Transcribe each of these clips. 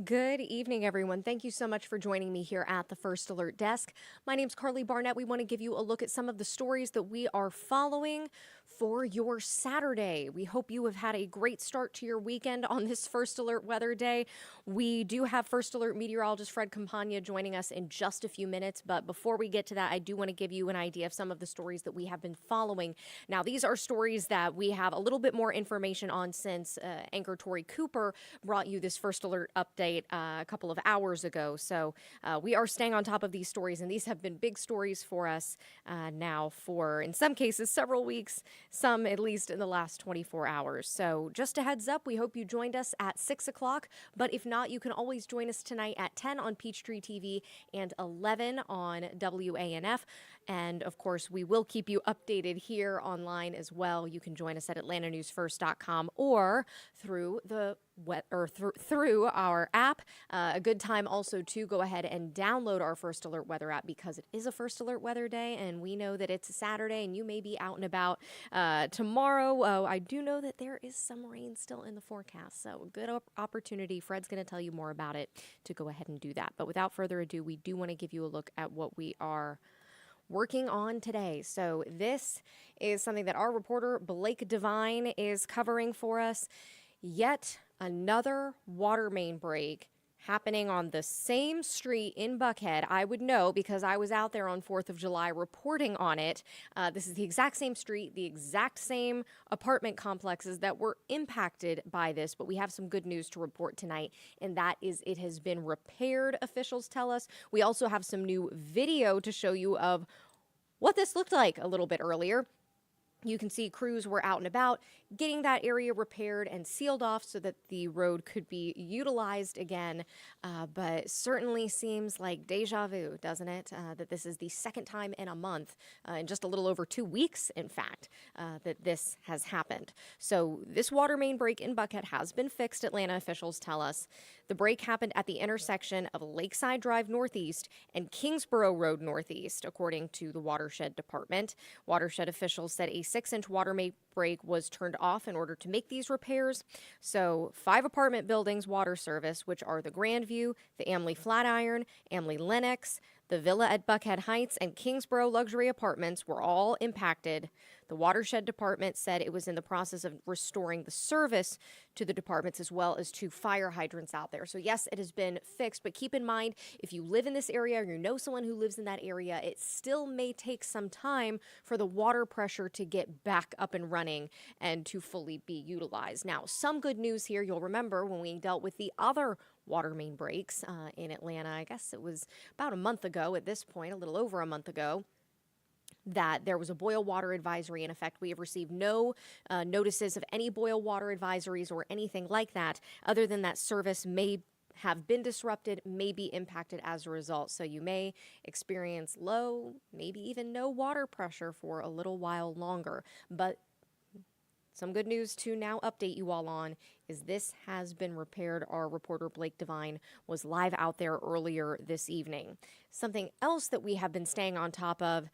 Good evening, everyone. Thank you so much for joining me here at the First Alert Desk. My name's Karli Barnett. We want to give you a look at some of the stories that we are following for your Saturday. We hope you have had a great start to your weekend on this First Alert weather day. We do have First Alert Meteorologist Fred Campagna joining us in just a few minutes, but before we get to that, I do want to give you an idea of some of the stories that we have been following. Now, these are stories that we have a little bit more information on since anchor Tori Cooper brought you this First Alert update a couple of hours ago. So we are staying on top of these stories, and these have been big stories for us now for, in some cases, several weeks, some at least in the last 24 hours. So just a heads up, we hope you joined us at 6 o'clock, but if not, you can always join us tonight at 10 on Peachtree TV and 11 on WANF. And of course, we will keep you updated here online as well. You can join us at atlantanewsfirst.com or through the through our app. A good time also to go ahead and download our First Alert Weather app because it is a First Alert Weather day, and we know that it's a Saturday and you may be out and about tomorrow. I do know that there is some rain still in the forecast, so a good opportunity. Fred's going to tell you more about it to go ahead and do that. But without further ado, we do want to give you a look at what we are working on today. So this is something that our reporter Blake Devine is covering for us. Yet another water main break happening on the same street in Buckhead. I would know because I was out there on 4th of July reporting on it. This is the exact same street, the exact same apartment complexes that were impacted by this, but we have some good news to report tonight, and that is it has been repaired, officials tell us. We also have some new video to show you of what this looked like a little bit earlier. You can see crews were out and about getting that area repaired and sealed off so that the road could be utilized again. But certainly seems like deja vu, doesn't it? That this is the second time in a month, in just a little over 2 weeks, in fact, that this has happened. So this water main break in Buckhead has been fixed, Atlanta officials tell us. The break happened at the intersection of Lakeside Drive Northeast and Kingsborough Road Northeast, according to the Watershed Department. Watershed officials said a 6-inch water main break was turned off in order to make these repairs. So 5 apartment buildings water service, which are the Grandview, the Amley Flatiron, Amley Lenox, the Villa at Buckhead Heights, and Kingsborough Luxury Apartments were all impacted. The Watershed Department said it was in the process of restoring the service to the departments as well as to fire hydrants out there. So yes, it has been fixed, but keep in mind, if you live in this area or you know someone who lives in that area, it still may take some time for the water pressure to get back up and running and to fully be utilized. Now, some good news here. You'll remember when we dealt with the other water main breaks in Atlanta, I guess it was about a month ago at this point, a little over a month ago, that there was a boil water advisory in effect. We have received no notices of any boil water advisories or anything like that, other than that service may have been disrupted, may be impacted as a result. So you may experience low, maybe even no water pressure for a little while longer. But some good news to now update you all on is this has been repaired. Our reporter Blake Devine was live out there earlier this evening. Something else that we have been staying on top of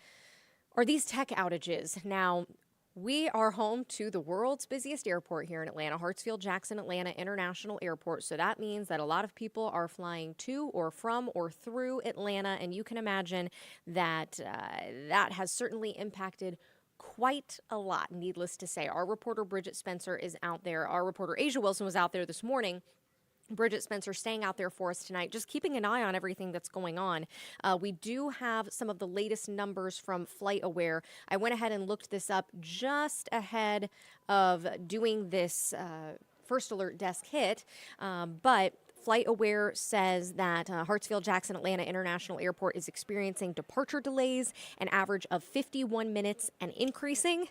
are these tech outages. Now, we are home to the world's busiest airport here in Atlanta, Hartsfield-Jackson Atlanta International Airport. So that means that a lot of people are flying to or from or through Atlanta, and you can imagine that that has certainly impacted quite a lot, needless to say. Our reporter Bridget Spencer is out there. Our reporter Asia Wilson was out there this morning. Bridget Spencer staying out there for us tonight, just keeping an eye on everything that's going on. We do have some of the latest numbers from FlightAware. I went ahead and looked this up just ahead of doing this First Alert Desk hit, but FlightAware says that Hartsfield-Jackson Atlanta International Airport is experiencing departure delays, an average of 51 minutes and increasing.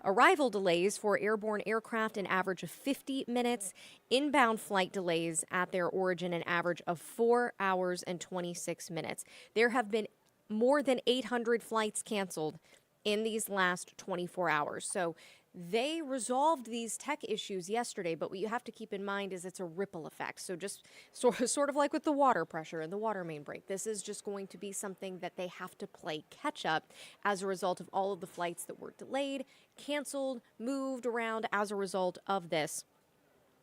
Arrival delays for airborne aircraft, an average of 50 minutes. Inbound flight delays at their origin, an average of 4 hours and 26 minutes. There have been more than 800 flights canceled in these last 24 hours. So they resolved these tech issues yesterday, but what you have to keep in mind is it's a ripple effect. So just sort of like with the water pressure and the water main break, this is just going to be something that they have to play catch up as a result of all of the flights that were delayed, canceled, moved around as a result of this.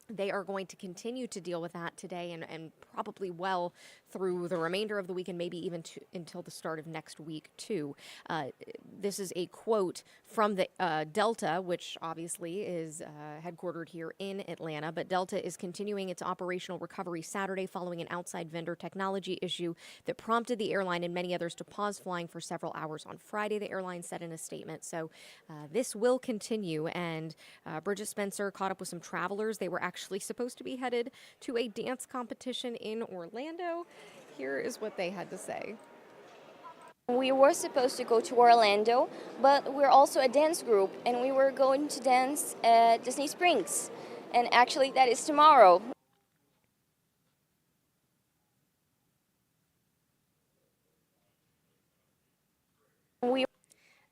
They are going to continue to deal with that today and probably well through the remainder of the week and maybe even until the start of next week, too. This is a quote from the Delta, which obviously is headquartered here in Atlanta. But Delta is continuing its operational recovery Saturday following an outside vendor technology issue that prompted the airline and many others to pause flying for several hours on Friday, the airline said in a statement. So this will continue. And Bridget Spencer caught up with some travelers. They were actually supposed to be headed to a dance competition in Orlando. Here is what they had to say. We were supposed to go to Orlando, but we're also a dance group, and we were going to dance at Disney Springs. And actually, that is tomorrow.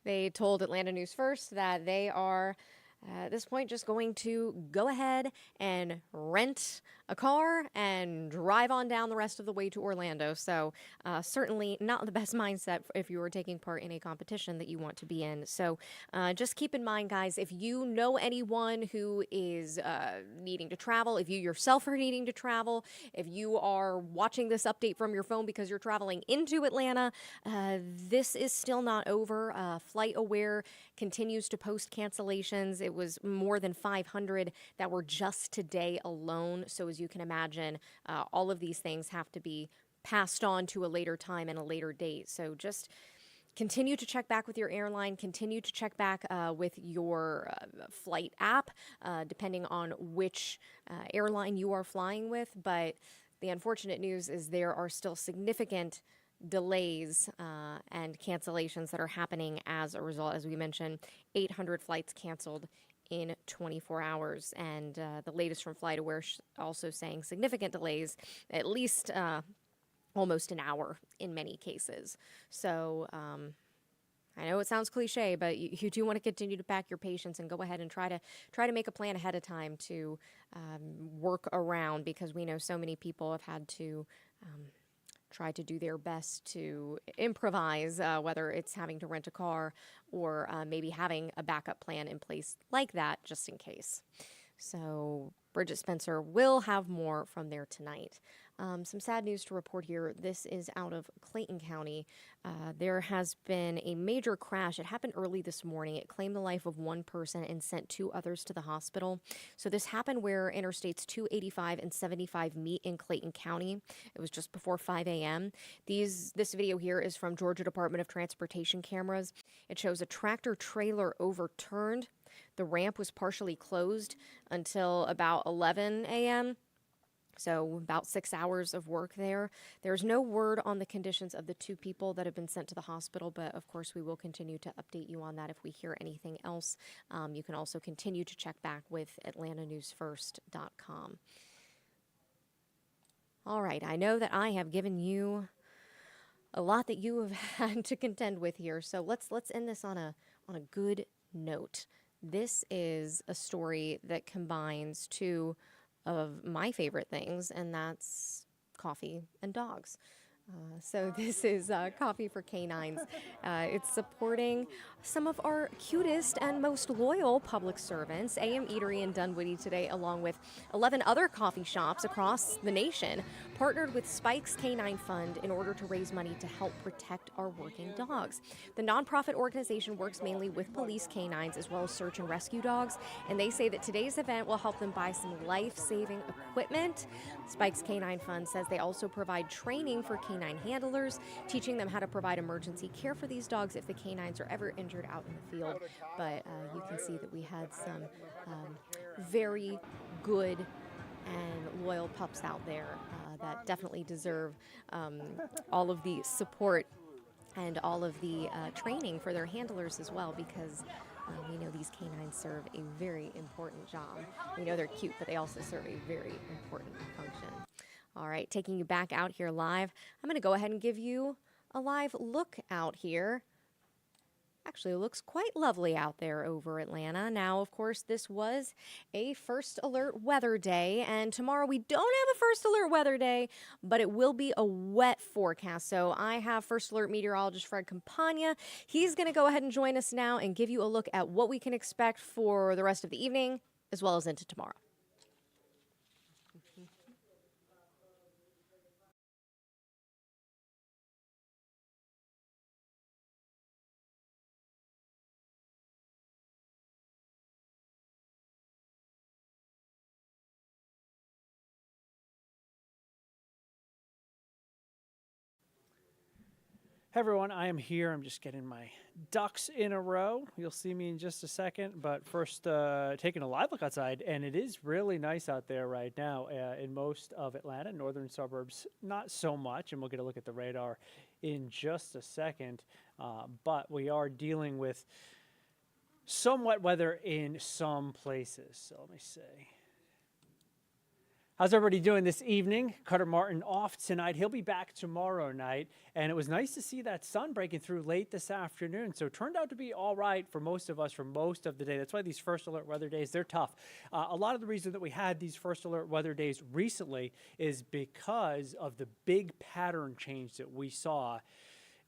They told Atlanta News First that they are, at this point, just going to go ahead and rent a car and drive on down the rest of the way to Orlando. So certainly not the best mindset if you are taking part in a competition that you want to be in. So just keep in mind, guys, if you know anyone who is needing to travel, if you yourself are needing to travel, if you are watching this update from your phone because you're traveling into Atlanta, this is still not over. FlightAware continues to post cancellations. It was more than 500 that were just today alone. So as you can imagine, all of these things have to be passed on to a later time and a later date. So just continue to check back with your airline, continue to check back with your flight app, depending on which airline you are flying with. But the unfortunate news is there are still significant delays and cancellations that are happening as a result. As we mentioned, 800 flights canceled in 24 hours. And the latest from FlightAware also saying significant delays, at least almost an hour in many cases. So I know it sounds cliche, but you do want to continue to pack your patience and go ahead and try to make a plan ahead of time to work around, because we know so many people have had to try to do their best to improvise, whether it's having to rent a car or maybe having a backup plan in place like that just in case. So Bridget Spencer will have more from there tonight. Some sad news to report here. This is out of Clayton County. There has been a major crash. It happened early this morning. It claimed the life of one person and sent 2 others to the hospital. So this happened where Interstates 285 and 75 meet in Clayton County. It was just before 5 a.m. This video here is from Georgia Department of Transportation cameras. It shows a tractor trailer overturned. The ramp was partially closed until about 11 a.m., so about 6 hours of work there. There's no word on the conditions of the 2 people that have been sent to the hospital, but of course we will continue to update you on that if we hear anything else. You can also continue to check back with atlantanewsfirst.com. All right, I know that I have given you a lot that you have had to contend with here, so let's end this on a good note. This is a story that combines 2 of my favorite things, and that's coffee and dogs. So this is Coffee for Canines. It's supporting some of our cutest and most loyal public servants. AM Eatery in Dunwoody today, along with 11 other coffee shops across the nation, partnered with Spike's Canine Fund in order to raise money to help protect our working dogs. The nonprofit organization works mainly with police canines as well as search and rescue dogs, and they say that today's event will help them buy some life-saving equipment. Spike's Canine Fund says they also provide training for canine handlers, teaching them how to provide emergency care for these dogs if the canines are ever injured out in the field. But you can see that we had some very good and loyal pups out there that definitely deserve all of the support and all of the training for their handlers as well, because we know these canines serve a very important job. We know they're cute, but they also serve a very important function. All right, taking you back out here live, I'm going to go ahead and give you a live look out here. Actually, it looks quite lovely out there over Atlanta. Now, of course, this was a First Alert weather day, and tomorrow we don't have a First Alert weather day, but it will be a wet forecast. So I have First Alert Meteorologist Fred Campagna. He's going to go ahead and join us now and give you a look at what we can expect for the rest of the evening as well as into tomorrow. Hey everyone, I am here. I'm just getting my ducks in a row. You'll see me in just a second, but first taking a live look outside, and it is really nice out there right now in most of Atlanta. Northern suburbs, not so much, and we'll get a look at the radar in just a second, but we are dealing with some wet weather in some places. So let me see. How's everybody doing this evening? Cutter Martin off tonight. He'll be back tomorrow night. And it was nice to see that sun breaking through late this afternoon. So it turned out to be all right for most of us for most of the day. That's why these first alert weather days, they're tough. A lot of the reason that we had these first alert weather days recently is because of the big pattern change that we saw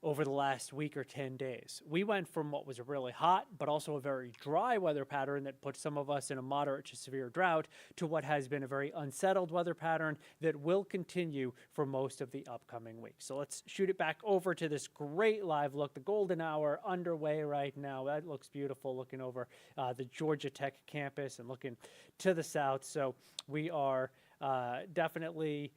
over the last week or 10 days. We went from what was a really hot, but also a very dry weather pattern that put some of us in a moderate to severe drought to what has been a very unsettled weather pattern that will continue for most of the upcoming week. So let's shoot it back over to this great live look, the golden hour underway right now. That looks beautiful, looking over the Georgia Tech campus and looking to the south. So we are definitely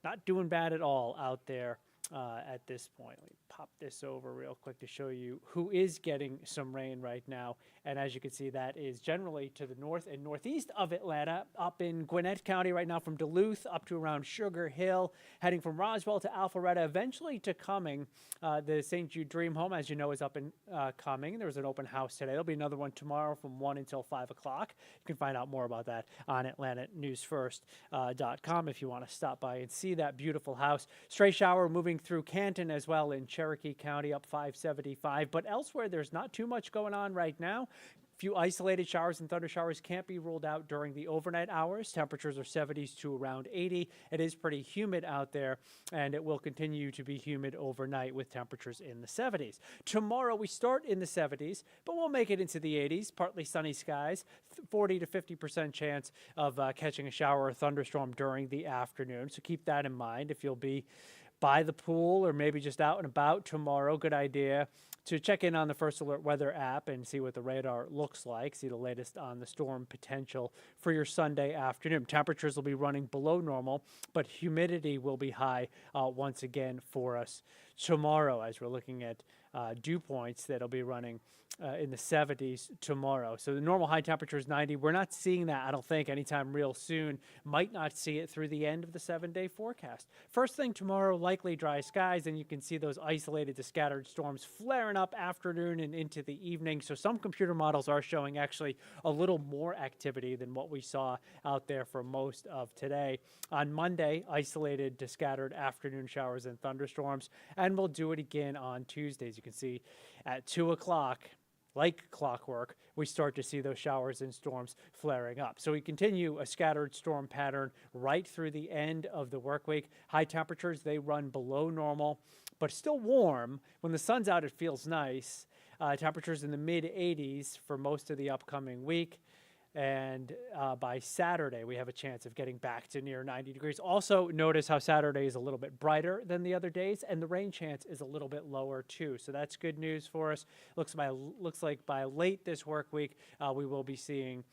not doing bad at all out there at this point. Let me pop this over real quick to show you who is getting some rain right now. And as you can see, that is generally to the north and northeast of Atlanta, up in Gwinnett County right now, from Duluth up to around Sugar Hill, heading from Roswell to Alpharetta, eventually to Cumming. The St. Jude Dream Home, as you know, is up in Cumming. There was an open house today. There'll be another one tomorrow from 1 until 5 o'clock. You can find out more about that on AtlantaNewsFirst.com if you want to stop by and see that beautiful house. Stray shower moving through Canton as well in Cherokee County, up 575. But elsewhere, there's not too much going on right now. Few isolated showers and thunder showers can't be ruled out during the overnight hours. Temperatures are 70s to around 80. It is pretty humid out there, and it will continue to be humid overnight with temperatures in the 70s. Tomorrow we start in the 70s, but we'll make it into the 80s. Partly sunny skies, 40 to 50% chance of catching a shower or thunderstorm during the afternoon. So keep that in mind if you'll be by the pool or maybe just out and about tomorrow. Good idea to check in on the First Alert Weather app and see what the radar looks like, see the latest on the storm potential for your Sunday afternoon. Temperatures will be running below normal, but humidity will be high once again for us tomorrow as we're looking at dew points that'll be running in the 70s tomorrow. So the normal high temperature is 90. We're not seeing that, I don't think, anytime real soon. Might not see it through the end of the 7-day forecast. First thing tomorrow, likely dry skies, and you can see those isolated to scattered storms flaring up afternoon and into the evening. So some computer models are showing actually a little more activity than what we saw out there for most of today. On Monday, isolated to scattered afternoon showers and thunderstorms, and we'll do it again on Tuesdays. You can see at 2 o'clock, like clockwork, we start to see those showers and storms flaring up. So we continue a scattered storm pattern right through the end of the work week. High temperatures, they run below normal, but still warm. When the sun's out, it feels nice. Temperatures in the mid-80s for most of the upcoming week. And by Saturday, we have a chance of getting back to near 90 degrees. Also, notice how Saturday is a little bit brighter than the other days, and the rain chance is a little bit lower too. So that's good news for us. Looks like by late this work week, we will be seeing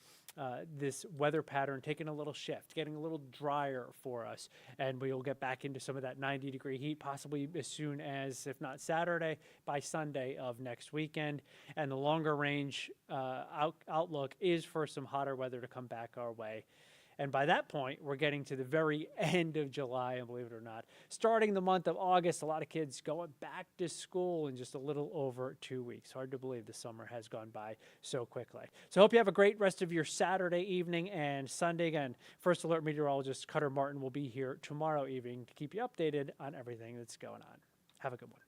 this weather pattern taking a little shift, getting a little drier for us, and we will get back into some of that 90-degree heat, possibly as soon as, if not Saturday, by Sunday of next weekend. And the longer range outlook is for some hotter weather to come back our way. And by that point, we're getting to the very end of July, and believe it or not, starting the month of August, a lot of kids going back to school in just a little over 2 weeks. Hard to believe the summer has gone by so quickly. So I hope you have a great rest of your Saturday evening and Sunday. Again, First Alert Meteorologist Cutter Martin will be here tomorrow evening to keep you updated on everything that's going on. Have a good one.